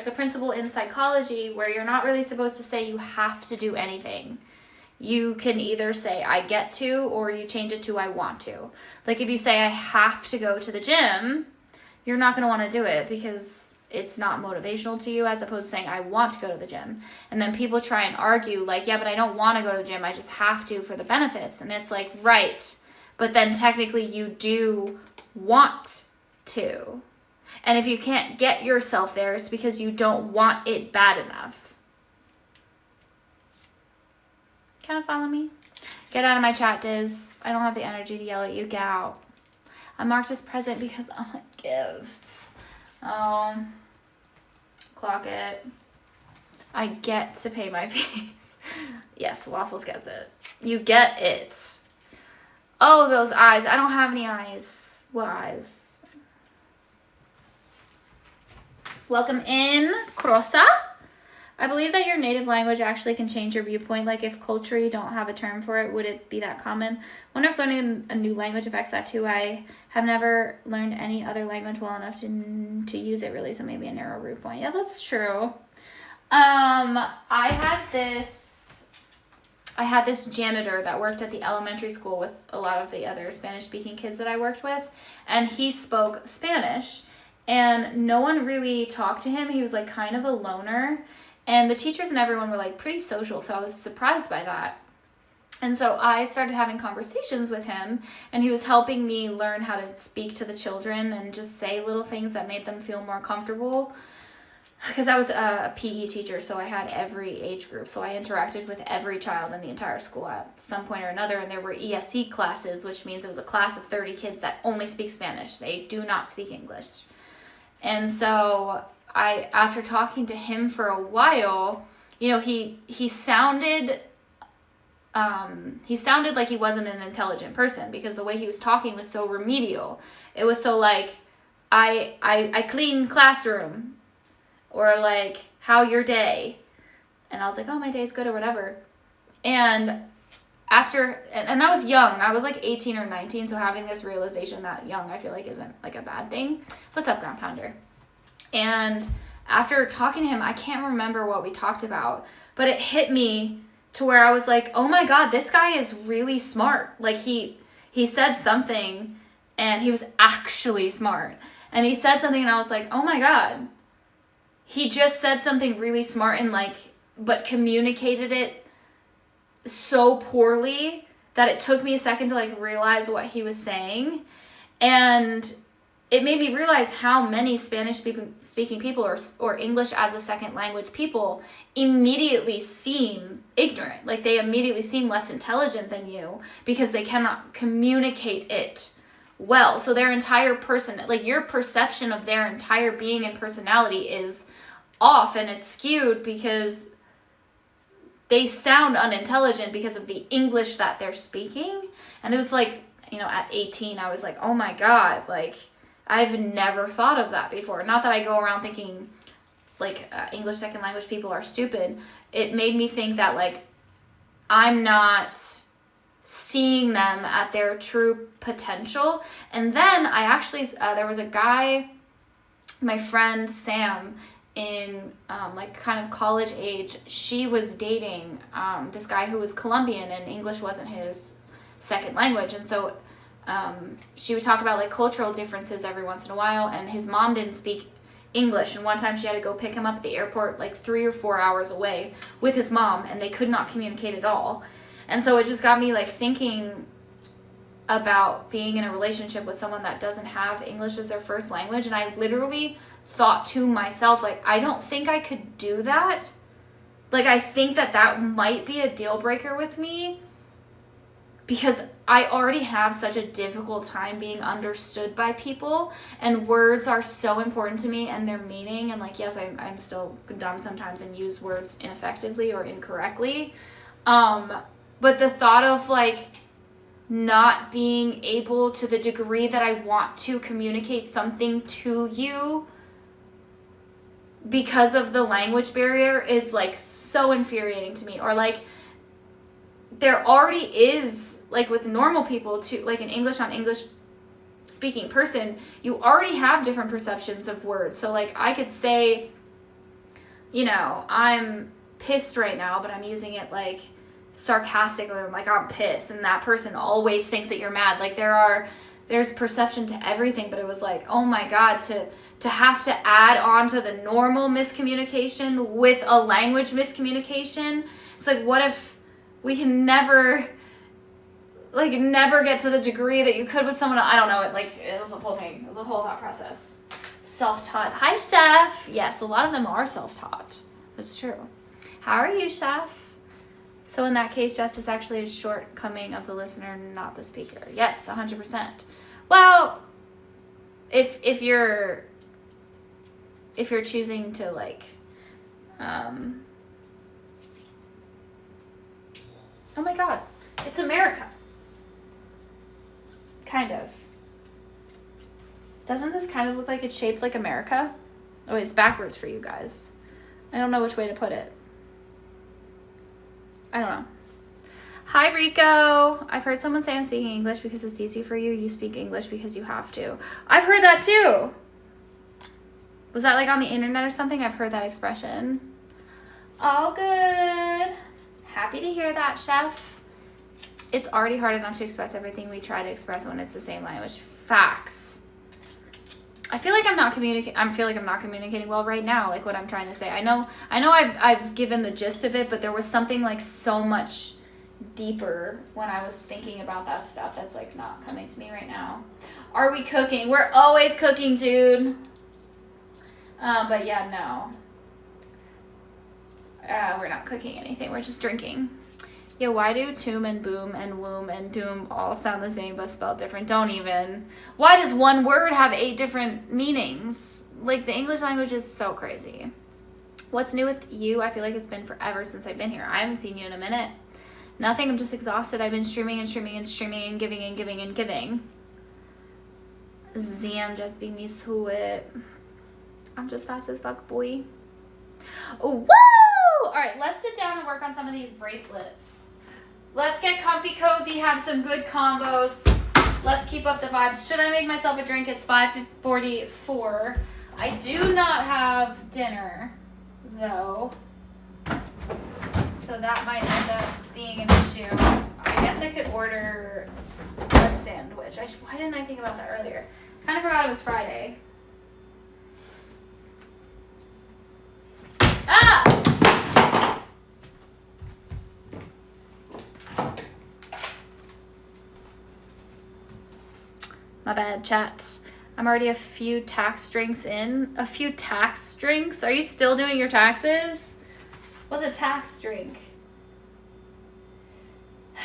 there's a principle in psychology where you're not really supposed to say you have to do anything. You can either say I get to, or you change it to I want to. Like if you say I have to go to the gym, you're not going to want to do it because it's not motivational to you, as opposed to saying I want to go to the gym. And then people try and argue like, yeah, but I don't want to go to the gym. I just have to for the benefits. And it's like, right. But then technically you do want to. And if you can't get yourself there, it's because you don't want it bad enough. Kind of follow me? Get out of my chat, Diz. I don't have the energy to yell at you. Get out. I'm marked as present because I'm a gift. Clock it. I get to pay my fees. Yes, Waffles gets it. You get it. Oh, those eyes. I don't have any eyes. What eyes? Welcome in, Crossa. I believe that your native language actually can change your viewpoint. Like if culture, you don't have a term for it, would it be that common? Wonder if learning a new language affects that too. I have never learned any other language well enough to use it really, so maybe a narrow viewpoint. Yeah, that's true. I had this janitor that worked at the elementary school with a lot of the other Spanish-speaking kids that I worked with, and he spoke Spanish, and no one really talked to him. He was like kind of a loner. And the teachers and everyone were like pretty social, so I was surprised by that. And so I started having conversations with him, and he was helping me learn how to speak to the children and just say little things that made them feel more comfortable. Because I was a PE teacher, so I had every age group, so I interacted with every child in the entire school at some point or another, and there were ESE classes, which means it was a class of 30 kids that only speak Spanish. They do not speak English. And so after talking to him for a while, you know, he sounded like he wasn't an intelligent person, because the way he was talking was so remedial. It was so like, I clean classroom, or like, how your day? And I was like, oh, my day's good, or whatever. And and I was young, I was like 18 or 19, so having this realization that young, I feel like isn't like a bad thing. What's up, Ground Pounder? And after talking to him, I can't remember what we talked about, but it hit me to where I was like, oh my God, this guy is really smart. Like he said something, and he was actually smart. And he said something, and I was like, oh my God, he just said something really smart, and like, but communicated it so poorly that it took me a second to like realize what he was saying. And it made me realize how many Spanish-speaking people or English as a second language people immediately seem ignorant. Like they immediately seem less intelligent than you because they cannot communicate it well. So their entire person, like your perception of their entire being and personality is off, and it's skewed because they sound unintelligent because of the English that they're speaking. And it was like, you know, at 18, I was like, oh my God, like, I've never thought of that before. Not that I go around thinking like English second language people are stupid. It made me think that like I'm not seeing them at their true potential. And then I actually, there was a guy, my friend Sam, in like kind of college age, she was dating this guy who was Colombian, and English wasn't his second language. And so she would talk about like cultural differences every once in a while, and his mom didn't speak English, and one time she had to go pick him up at the airport like 3 or 4 hours away with his mom, and they could not communicate at all. And so it just got me like thinking about being in a relationship with someone that doesn't have English as their first language. And I literally thought to myself, like, I don't think I could do that. Like, I think that might be a deal breaker with me, because I already have such a difficult time being understood by people, and words are so important to me and their meaning. And like, yes, I'm still dumb sometimes and use words ineffectively or incorrectly. But the thought of like not being able to the degree that I want to communicate something to you because of the language barrier is like so infuriating to me. Or like, there already is, like with normal people too, like an English on English speaking person, you already have different perceptions of words. So like I could say you know, I'm pissed right now, but I'm using it like sarcastically. I'm like, I'm pissed, and that person always thinks that you're mad. Like there's perception to everything, but it was like, oh my God, to have to add on to the normal miscommunication with a language miscommunication. It's like, what if we can never get to the degree that you could with someone? I don't know. It was a whole thing. It was a whole thought process. Self-taught. Hi, Steph. Yes, a lot of them are self-taught. That's true. How are you, Steph? So in that case, Jess, is actually a shortcoming of the listener, not the speaker. Yes, 100%. Well, if you're choosing to like, oh my God, it's America. Kind of. Doesn't this kind of look like it's shaped like America? Oh, it's backwards for you guys. I don't know which way to put it. I don't know. Hi, Rico. I've heard someone say I'm speaking English because it's easy for you. You speak English because you have to. I've heard that too. Was that like on the internet or something? I've heard that expression. All good. Happy to hear that, Chef. It's already hard enough to express everything we try to express when it's the same language. Facts. I feel like I'm not communicating well right now, like what I'm trying to say. I know I've given the gist of it, but there was something like so much deeper when I was thinking about that stuff that's like not coming to me right now. Are we cooking? We're always cooking, dude. But yeah, no. We're not cooking anything. We're just drinking. Yeah, why do tomb and boom and womb and doom all sound the same but spelled different? Don't even. Why does one word have 8 different meanings? Like, the English language is so crazy. What's new with you? I feel like it's been forever since I've been here. I haven't seen you in a minute. Nothing. I'm just exhausted. I've been streaming and streaming and streaming and giving and giving and giving. Zam, just be me to it. I'm just fast as fuck, boy. Oh, woo! All right, let's sit down and work on some of these bracelets. Let's get comfy, cozy, have some good combos. Let's keep up the vibes. Should I make myself a drink? It's 5:44. I do not have dinner, though. So that might end up being an issue. I guess I could order a sandwich. Why didn't I think about that earlier? Kind of forgot it was Friday. Ah! My bad, chat. I'm already a few tax drinks in. A few tax drinks? Are you still doing your taxes? What's a tax drink?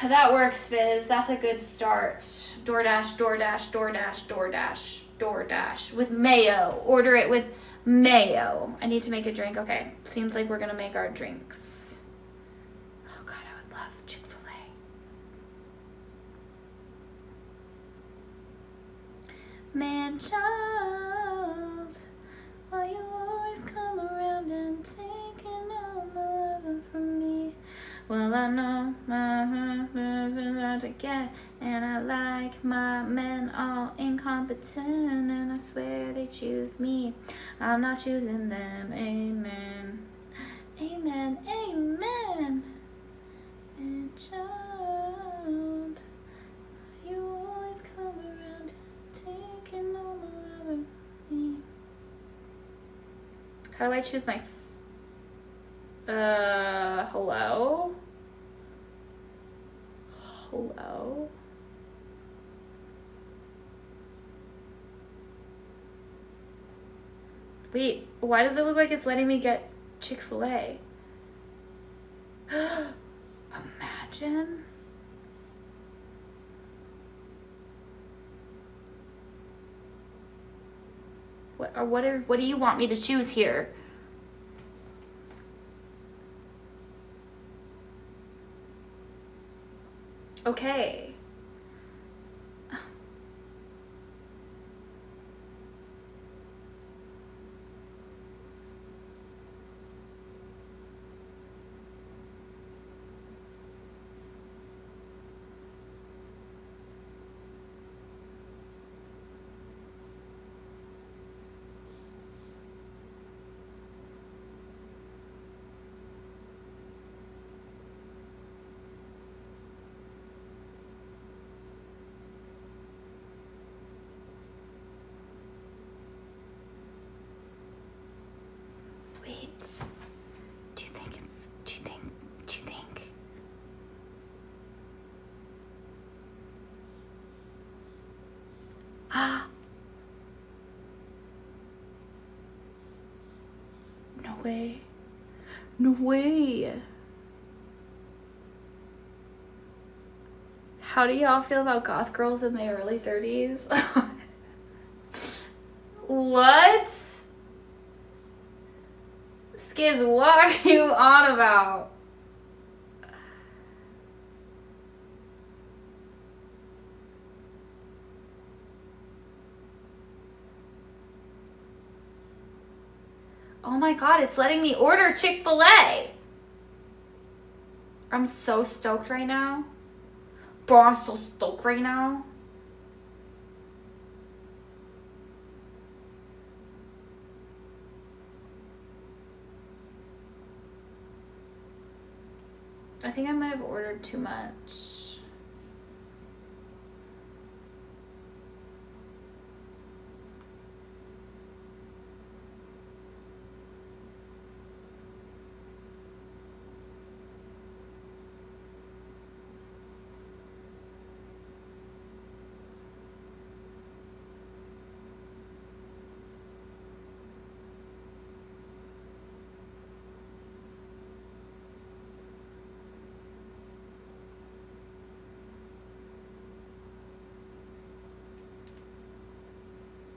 That works, Fizz. That's a good start. DoorDash, DoorDash, DoorDash, DoorDash, DoorDash. With mayo. Order it with mayo. I need to make a drink. Okay. Seems like we're going to make our drinks. Oh, God, I would love Chick-fil-A. Man, child, why you always come around and taking all the love from me? Well, I know my love is hard to get, and I like my men all incompetent, and I swear they choose me. I'm not choosing them. Amen. Amen. Amen. And child, you always come around and taking all my love from me. How do I choose my... hello? Hello? Wait, why does it look like it's letting me get Chick-fil-A? Imagine. What do you want me to choose here? Okay. Do you think it's, do you think? No way. No way. How do y'all feel about goth girls in the early 30s? What? Skiz, what are you on about? Oh my god, it's letting me order Chick-fil-A. I'm so stoked right now. Bro, I'm so stoked right now. I think I might have ordered too much.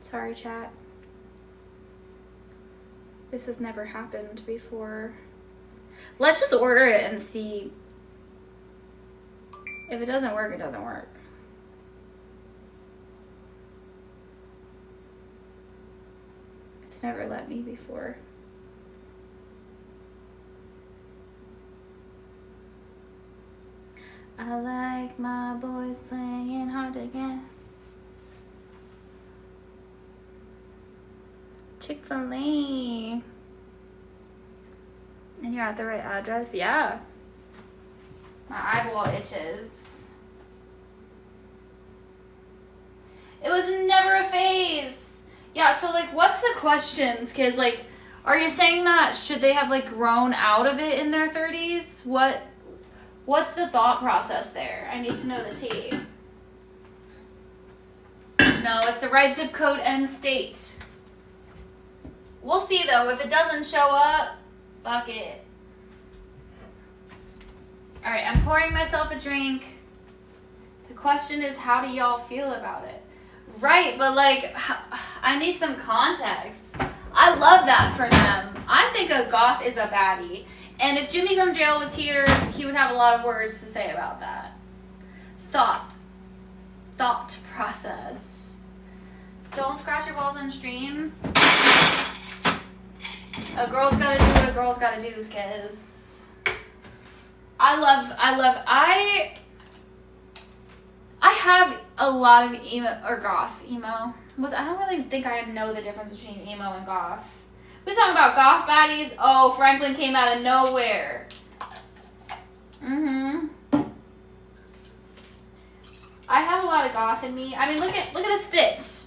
Sorry, chat. This has never happened before. Let's just order it and see. If it doesn't work, it doesn't work. It's never let me before. I like my boys playing hard again. Chick-fil-A. And you're at the right address? Yeah. My eyeball itches. It was never a phase. Yeah, so like what's the questions? Cause like, are you saying that should they have like grown out of it in their 30s? What's the thought process there? I need to know the tea. No, it's the right zip code and state. We'll see though. If it doesn't show up, fuck it. All right, I'm pouring myself a drink. The question is, how do y'all feel about it? Right, but like, I need some context. I love that for them. I think a goth is a baddie. And if Jimmy from jail was here, he would have a lot of words to say about that. Thought process. Don't scratch your balls on stream. A girl's gotta do what a girl's gotta do, Skiz. I have a lot of emo, or goth, emo. I don't really think I know the difference between emo and goth. We're talking about goth baddies. Oh, Franklin came out of nowhere. I have a lot of goth in me. I mean, look at this fit.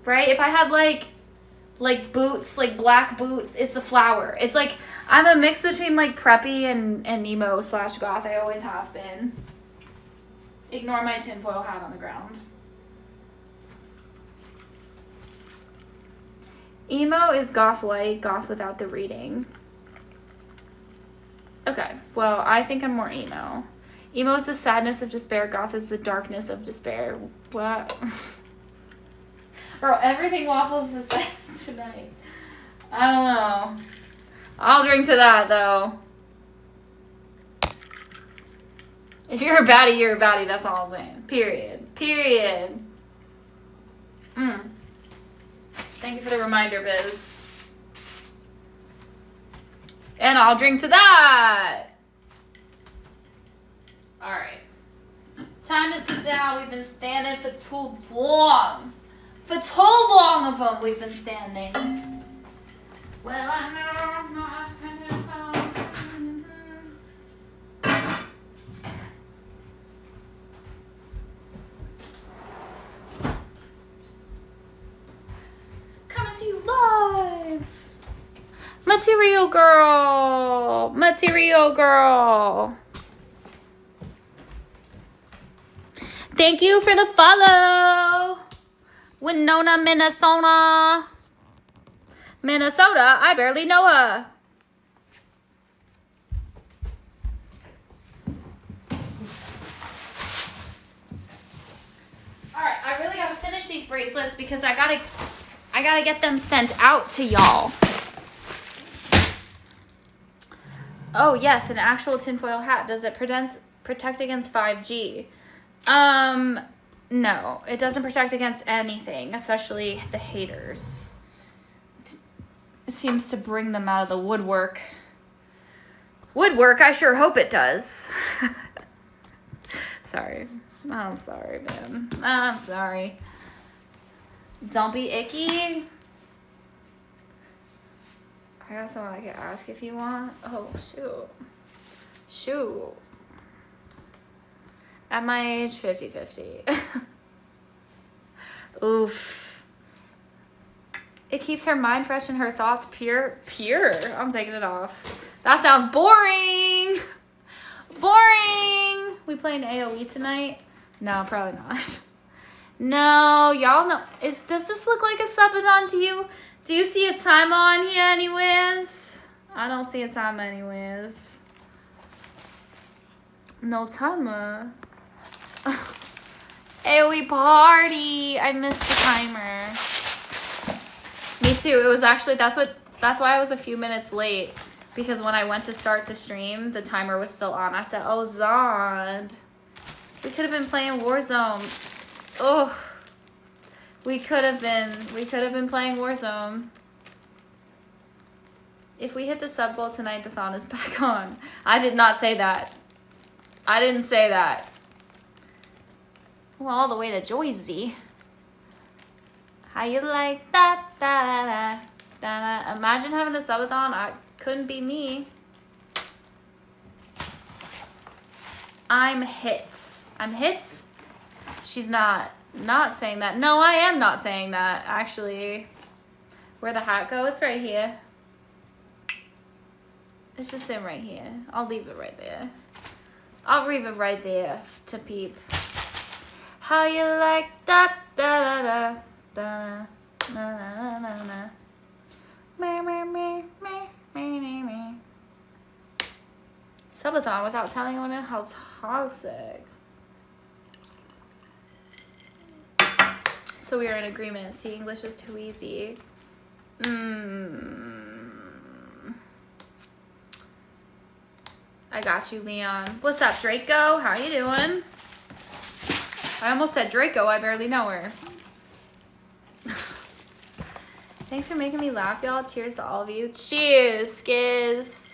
Right? If I had like boots, like black boots, it's the flower. It's like I'm a mix between like preppy and emo / goth. I always have been. Ignore my tinfoil hat on the ground. Emo is goth light, goth without the reading. Okay, well, I think I'm more emo. Emo is the sadness of despair, goth is the darkness of despair. What? Bro, everything waffles is sad tonight. I don't know. I'll drink to that, though. If you're a baddie, you're a baddie. That's all I'm saying. Period. Thank you for the reminder, Biz. And I'll drink to that. All right. Time to sit down. We've been standing for too long. For too long of them, we've been standing. Well, I know. Coming to you live Material girl. Material girl. Thank you for the follow. Winona, Minnesota. Minnesota, I barely know her. Alright, I really gotta finish these bracelets because I gotta get them sent out to y'all. Oh yes, an actual tinfoil hat. Does it protect against 5G? No, it doesn't protect against anything, especially the haters. It seems to bring them out of the woodwork. Woodwork, I sure hope it does. Sorry. I'm sorry, man. I'm sorry. Don't be icky. I got someone I can ask if you want. Oh, shoot. Shoot. At my age, 50-50. Oof. It keeps her mind fresh and her thoughts pure. Pure? I'm taking it off. That sounds boring. Boring. We playing AoE tonight? No, probably not. No, y'all know. Does this look like a subathon to you? Do you see a timer on here anyways? I don't see a timer anyways. No timer. AoE party. I missed the timer. Me too. It was actually, that's why I was a few minutes late. Because when I went to start the stream, the timer was still on. I said, oh, Zod. We could have been playing Warzone. Oh. We could have been playing Warzone. If we hit the sub goal tonight, the thon is back on. I did not say that. I didn't say that. Well, all the way to Joyzy. How you like that? Da, da, da, da, da. Imagine having a subathon. I couldn't be me. I'm hit. I'm hit? She's not saying that. No, I am not saying that, actually. Where'd the hat go? It's right here. It's just in right here. I'll leave it right there. I'll leave it right there to peep. How you like that? Da da da da na na na na. Subathon without telling anyone how toxic. So we are in agreement. See, English is too easy. I got you, Leon. What's up, Draco? How you doing? I almost said Draco. I barely know her. Thanks for making me laugh, y'all. Cheers to all of you. Cheers, Skiz.